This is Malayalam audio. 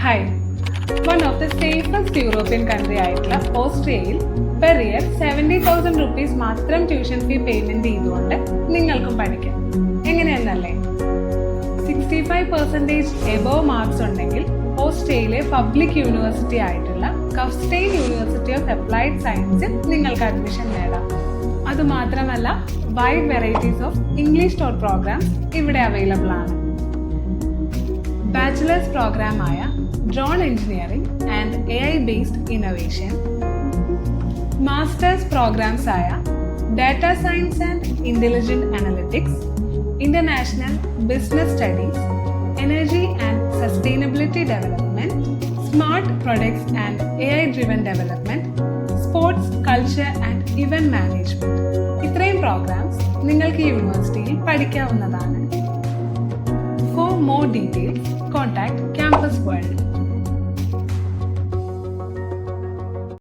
Hi. One of the safest European country ആയിട്ടുള്ള ഓസ്ട്രിയയിൽ പെർ ഇയർ 70,000 rupees മാത്രം ട്യൂഷൻ ഫീ പേയ്മെന്റ് ചെയ്തുകൊണ്ട് നിങ്ങൾക്കും പഠിക്കാം. എങ്ങനെയെന്നല്ലേ? 65% എബോവ് മാർക്സ് ഉണ്ടെങ്കിൽ ഓസ്ട്രിയയിലെ പബ്ലിക് യൂണിവേഴ്സിറ്റി ആയിട്ടുള്ള കഫ്സ്റ്റെയിൻ യൂണിവേഴ്സിറ്റി ഓഫ് അപ്ലൈഡ് സയൻസിൽ നിങ്ങൾക്ക് അഡ്മിഷൻ നേടാം. അതുമാത്രമല്ല, wide varieties of English taught programs ഇവിടെ അവൈലബിൾ ആണ്. ബാച്ചിലേഴ്സ് പ്രോഗ്രാമായ drone engineering and AI based innovation, masters programs ആയ data science and intelligent analytics, international business studies, energy and sustainability development, smart products and AI driven development, sports, culture and event management. ഇത്രയും പ്രോഗ്രാംസ് നിങ്ങൾക്ക് യൂണിവേഴ്സിറ്റിയിൽ പഠിക്കാവുന്നതാണ്. For more details, contact Campus World.